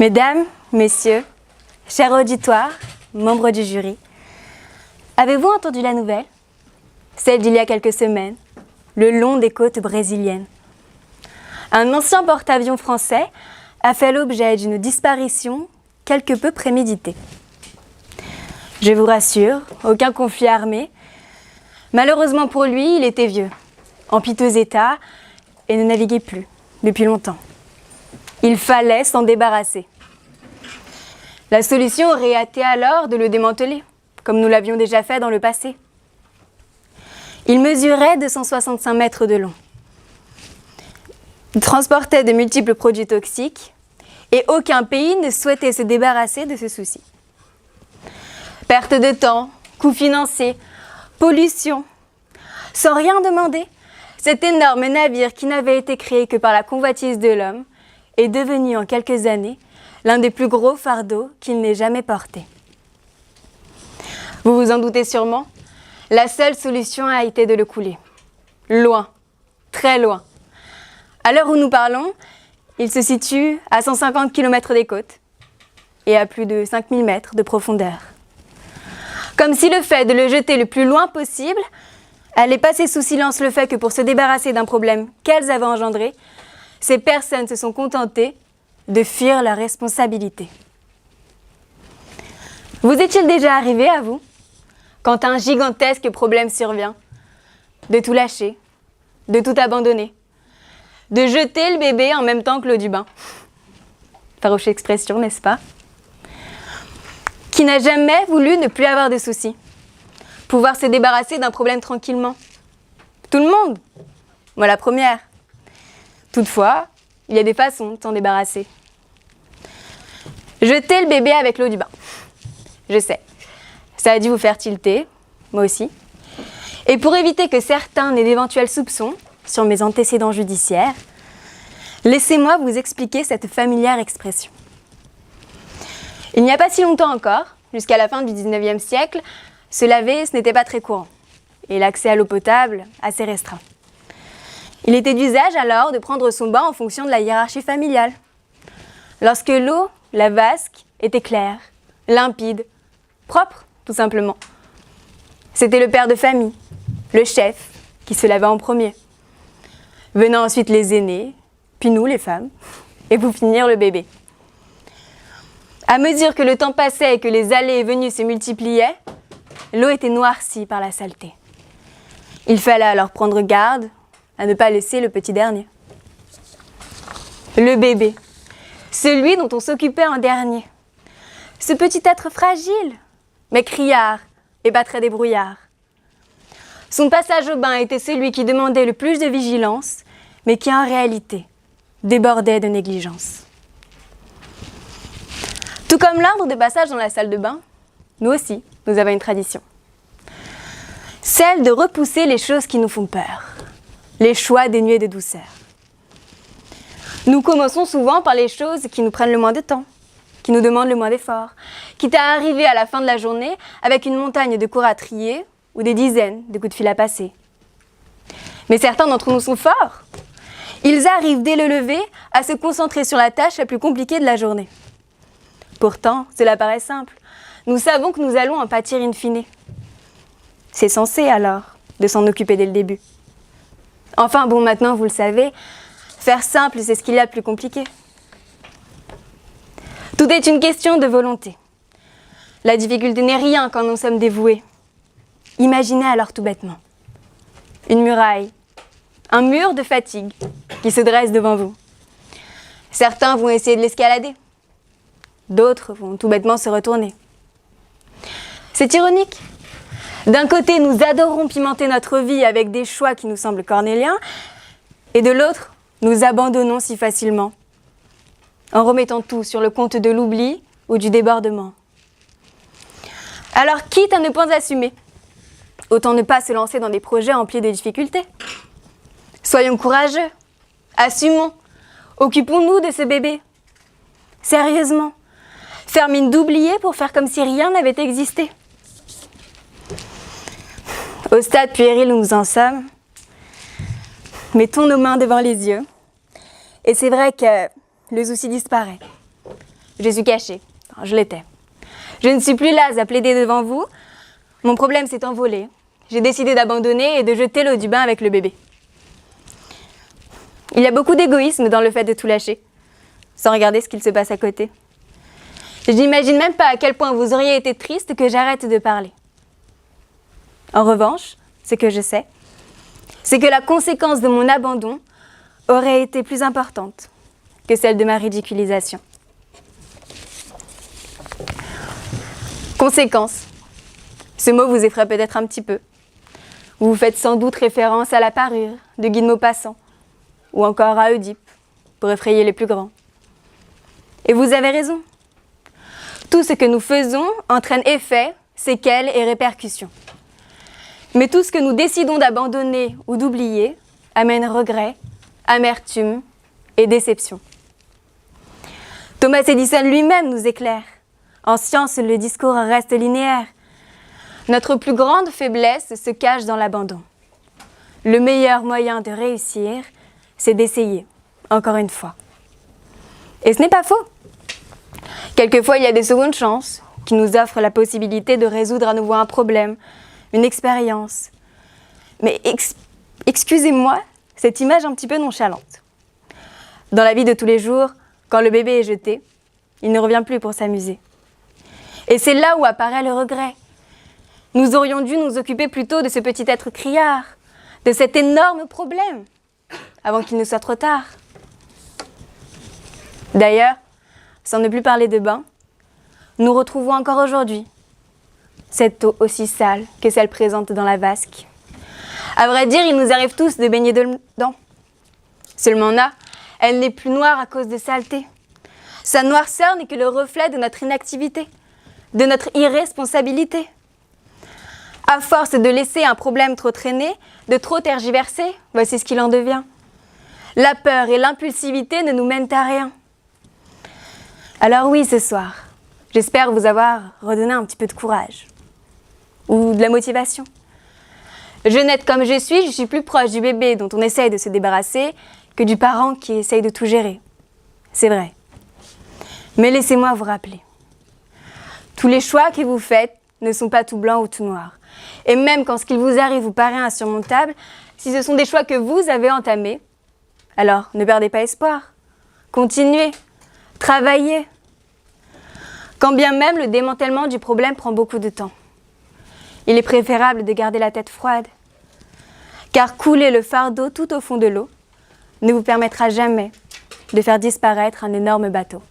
Mesdames, Messieurs, chers auditoires, membres du jury, avez-vous entendu la nouvelle? Celle d'il y a quelques semaines, le long des côtes brésiliennes. Un ancien porte-avions français a fait l'objet d'une disparition quelque peu préméditée. Je vous rassure, aucun conflit armé. Malheureusement pour lui, il était vieux, en piteux état et ne naviguait plus depuis longtemps. Il fallait s'en débarrasser. La solution aurait été alors de le démanteler, comme nous l'avions déjà fait dans le passé. Il mesurait 265 mètres de long. Il transportait de multiples produits toxiques et aucun pays ne souhaitait se débarrasser de ce souci. Perte de temps, coûts financiers, pollution. Sans rien demander, cet énorme navire qui n'avait été créé que par la convoitise de l'homme est devenu en quelques années l'un des plus gros fardeaux qu'il n'ait jamais porté. Vous vous en doutez sûrement, la seule solution a été de le couler. Loin, très loin. À l'heure où nous parlons, il se situe à 150 km des côtes et à plus de 5000 mètres de profondeur. Comme si le fait de le jeter le plus loin possible allait passer sous silence le fait que pour se débarrasser d'un problème qu'elles avaient engendré, ces personnes se sont contentées de fuir leurs responsabilités. Vous est-il déjà arrivé à vous, quand un gigantesque problème survient, de tout lâcher, de tout abandonner, de jeter le bébé en même temps que l'eau du bain? Farouche expression, n'est-ce pas? Qui n'a jamais voulu ne plus avoir de soucis, pouvoir se débarrasser d'un problème tranquillement? Tout le monde, moi la première. Toutefois, il y a des façons de s'en débarrasser. Jeter le bébé avec l'eau du bain. Je sais, ça a dû vous faire tilter, moi aussi. Et pour éviter que certains n'aient d'éventuels soupçons sur mes antécédents judiciaires, laissez-moi vous expliquer cette familière expression. Il n'y a pas si longtemps encore, jusqu'à la fin du 19e siècle, se laver, ce n'était pas très courant, et l'accès à l'eau potable assez restreint. Il était d'usage alors de prendre son bain en fonction de la hiérarchie familiale. Lorsque l'eau, la vasque, était claire, limpide, propre, tout simplement. C'était le père de famille, le chef, qui se lavait en premier. Venant ensuite les aînés, puis nous, les femmes, et pour finir le bébé. À mesure que le temps passait et que les allées et venues se multipliaient, l'eau était noircie par la saleté. Il fallait alors prendre garde à ne pas laisser le petit dernier. Le bébé, celui dont on s'occupait en dernier. Ce petit être fragile, mais criard et pas très débrouillard. Son passage au bain était celui qui demandait le plus de vigilance, mais qui en réalité débordait de négligence. Tout comme l'ordre de passage dans la salle de bain, nous aussi, nous avons une tradition. Celle de repousser les choses qui nous font peur, les choix dénués de douceur. Nous commençons souvent par les choses qui nous prennent le moins de temps, qui nous demandent le moins d'efforts, quitte à arriver à la fin de la journée avec une montagne de cours à trier ou des dizaines de coups de fil à passer. Mais certains d'entre nous sont forts. Ils arrivent dès le lever à se concentrer sur la tâche la plus compliquée de la journée. Pourtant, cela paraît simple. Nous savons que nous allons en pâtir in fine. C'est censé alors de s'en occuper dès le début. Enfin bon, maintenant vous le savez, faire simple, c'est ce qu'il y a de plus compliqué. Tout est une question de volonté. La difficulté n'est rien quand nous sommes dévoués. Imaginez alors tout bêtement une muraille, un mur de fatigue qui se dresse devant vous. Certains vont essayer de l'escalader. D'autres vont tout bêtement se retourner. C'est ironique. D'un côté, nous adorons pimenter notre vie avec des choix qui nous semblent cornéliens, et de l'autre, nous abandonnons si facilement, en remettant tout sur le compte de l'oubli ou du débordement. Alors, quitte à ne pas assumer, autant ne pas se lancer dans des projets emplis de difficultés. Soyons courageux, assumons, occupons-nous de ce bébé. Sérieusement, faire mine d'oublier pour faire comme si rien n'avait existé. Au stade puéril où nous en sommes, mettons nos mains devant les yeux, et c'est vrai que le souci disparaît. je suis cachée. Enfin, je l'étais. Je ne suis plus là à plaider devant vous. Mon problème s'est envolé. J'ai décidé d'abandonner et de jeter l'eau du bain avec le bébé. Il y a beaucoup d'égoïsme dans le fait de tout lâcher, sans regarder ce qu'il se passe à côté. Je n'imagine même pas à quel point vous auriez été triste que j'arrête de parler. En revanche, ce que je sais, c'est que la conséquence de mon abandon aurait été plus importante que celle de ma ridiculisation. Conséquence. Ce mot vous effraie peut-être un petit peu. Vous faites sans doute référence à la parure de Guy de Maupassant, ou encore à Oedipe, pour effrayer les plus grands. Et vous avez raison. Tout ce que nous faisons entraîne effet, séquelles et répercussions. Mais tout ce que nous décidons d'abandonner ou d'oublier amène regret, amertume et déception. Thomas Edison lui-même nous éclaire. En science, le discours reste linéaire. Notre plus grande faiblesse se cache dans l'abandon. Le meilleur moyen de réussir, c'est d'essayer, encore une fois. Et ce n'est pas faux. Quelquefois, il y a des secondes chances qui nous offrent la possibilité de résoudre à nouveau un problème, une expérience. Mais excusez-moi, cette image un petit peu nonchalante. Dans la vie de tous les jours, quand le bébé est jeté, il ne revient plus pour s'amuser. Et c'est là où apparaît le regret. Nous aurions dû nous occuper plutôt de ce petit être criard, de cet énorme problème, avant qu'il ne soit trop tard. D'ailleurs, sans ne plus parler de bain, nous retrouvons encore aujourd'hui cette eau aussi sale que celle présente dans la vasque. À vrai dire, il nous arrive tous de baigner dedans. Seulement là, elle n'est plus noire à cause de saleté. Sa noirceur n'est que le reflet de notre inactivité, de notre irresponsabilité. À force de laisser un problème trop traîner, de trop tergiverser, voici ce qu'il en devient. La peur et l'impulsivité ne nous mènent à rien. Alors oui, ce soir, j'espère vous avoir redonné un petit peu de courage ou de la motivation. Jeunette comme je suis plus proche du bébé dont on essaye de se débarrasser que du parent qui essaye de tout gérer. C'est vrai. Mais laissez-moi vous rappeler. Tous les choix que vous faites ne sont pas tout blancs ou tout noirs. Et même quand ce qu'il vous arrive vous paraît insurmontable, si ce sont des choix que vous avez entamés, alors ne perdez pas espoir. Continuez. Travaillez. Quand bien même le démantèlement du problème prend beaucoup de temps. Il est préférable de garder la tête froide, car couler le fardeau tout au fond de l'eau ne vous permettra jamais de faire disparaître un énorme bateau.